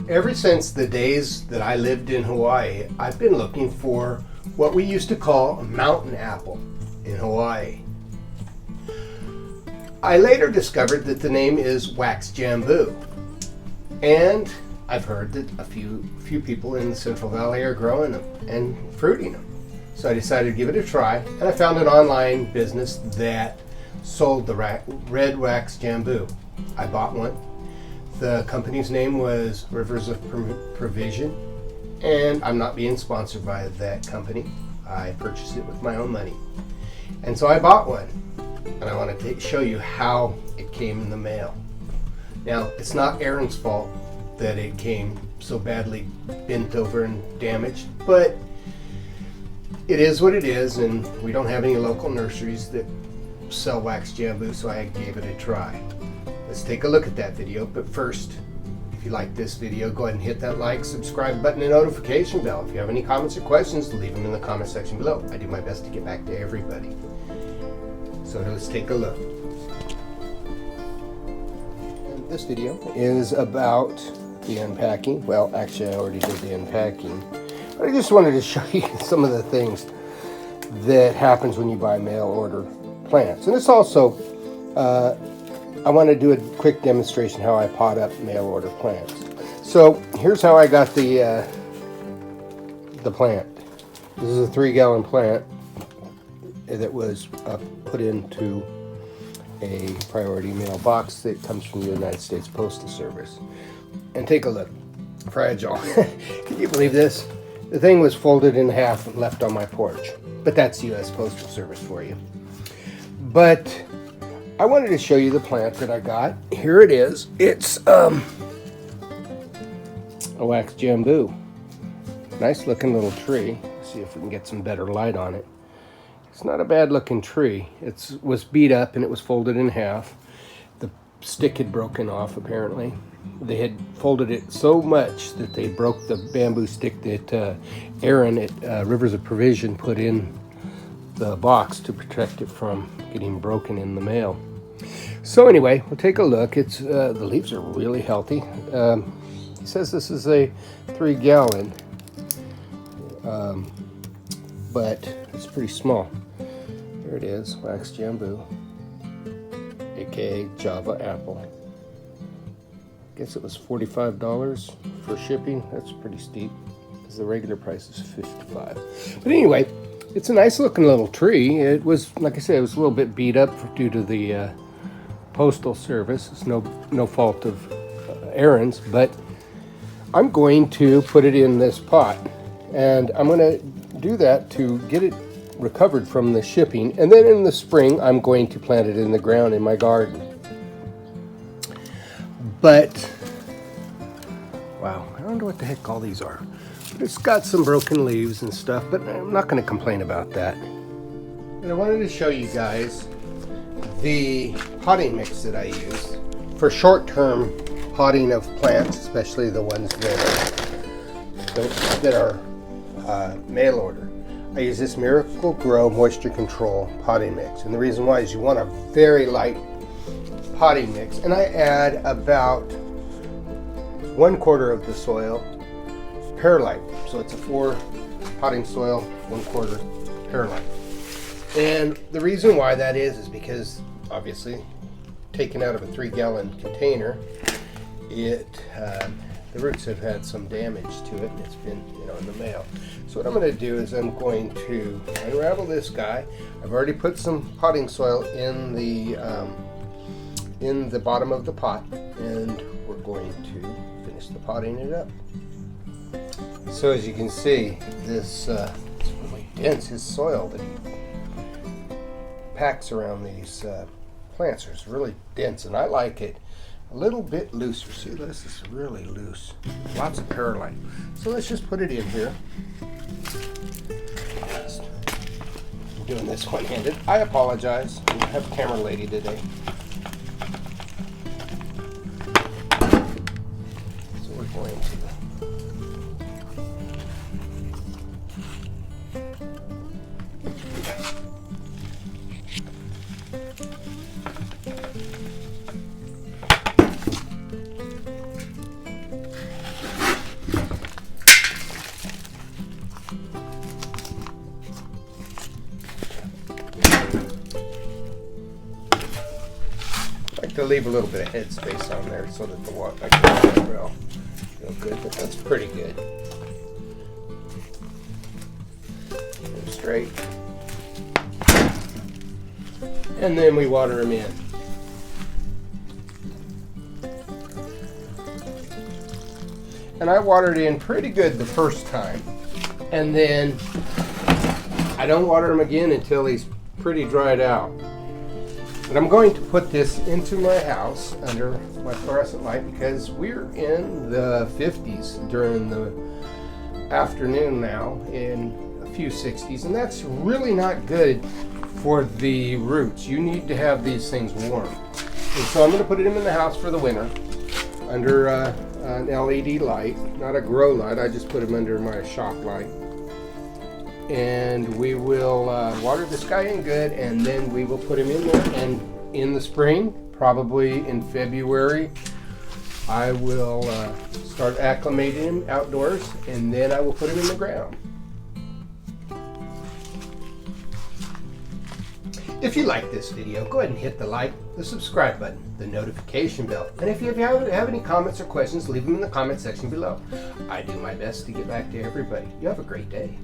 Ever since the days that I lived in Hawaii, I've been looking for what we used to call a mountain apple in Hawaii. I later discovered that the name is wax jambu, and I've heard that a few people in the Central Valley are growing them and fruiting them. So I decided to give it a try, and I found an online business that sold the Red Wax Jambu. I bought one. The company's name was Rivers of Provision, and I'm not being sponsored by that company. I purchased it with my own money. And so I bought one, and I want to show you how it came in the mail. Now, it's not Aaron's fault that it came so badly bent over and damaged, but it is what it is, and we don't have any local nurseries that sell wax jambu, so I gave it a try. Let's take a look at that video, but first, if you like this video, go ahead and hit that like, subscribe button, and notification bell. If you have any comments or questions, leave them in the comment section below. I do my best to get back to everybody. So let's take a look. And this video is about the unpacking. Well, actually, I already did the unpacking. But I just wanted to show you some of the things that happens when you buy mail order plants. And it's also, I want to do a quick demonstration how I pot up mail order plants. So here's how I got the plant. This is a 3-gallon plant that was put into a priority mail box that comes from the United States Postal Service. And take a look. Fragile. Can you believe this? The thing was folded in half and left on my porch. But that's U.S. Postal Service for you. But I wanted to show you the plant that I got. Here it is. It's a wax jambu. Nice looking little tree. Let's see if we can get some better light on it. It's not a bad looking tree. It was beat up and it was folded in half. The stick had broken off apparently. They had folded it so much that they broke the bamboo stick that Aaron at Rivers of Provision put in the box to protect it from getting broken in the mail. So anyway, we'll take a look. It's the leaves are really healthy. He says this is a 3-gallon, but it's pretty small. There it is, wax jambu, aka Java apple. Guess it was $45 for shipping. That's pretty steep because the regular price is $55. But anyway, it's a nice looking little tree. It was, like I said, it was a little bit beat up due to the Postal Service. It's no fault of Aaron's, but I'm going to put it in this pot, and I'm going to do that to get it recovered from the shipping, and then in the spring I'm going to plant it in the ground in my garden. But wow, I don't know what the heck all these are. It's got some broken leaves and stuff, but I'm not going to complain about that. And I wanted to show you guys the potting mix that I use for short-term potting of plants, especially the ones that are mail order. I use this Miracle Grow Moisture Control potting mix, and the reason why is you want a very light potting mix, and I add about 1/4 of the soil perlite. So it's a 4 potting soil, 1/4 perlite. And the reason why that is because obviously taken out of a 3-gallon container, the roots have had some damage to it, and it's been in the mail. So what I'm going to do is I'm going to unravel this guy. I've already put some potting soil in the bottom of the pot, and we're going to finish the potting it up. So as you can see, this it's really dense. His soil that he packs around these plants is really dense, and I like it a little bit looser. See, this is really loose. Lots of perlite. So let's just put it in here. I'm doing this one-handed. I apologize. I have a camera lady today. So we're going to to leave a little bit of headspace on there so that the water I can real good, but that's pretty good. Go straight. And then we water them in. And I watered in pretty good the first time. And then I don't water them again until he's pretty dried out. But I'm going to put this into my house under my fluorescent light because we're in the 50s during the afternoon now, in a few 60s, and that's really not good for the roots. You need to have these things warm. And so I'm going to put them in the house for the winter under an LED light, not a grow light. I just put them under my shop light. And we will water this guy in good, and then we will put him in there. And in the spring, probably in February, I will start acclimating him outdoors, and then I will put him in the ground. If you like this video, go ahead and hit the like, the subscribe button, the notification bell. And if you have any comments or questions, leave them in the comment section below. I do my best to get back to everybody. You have a great day.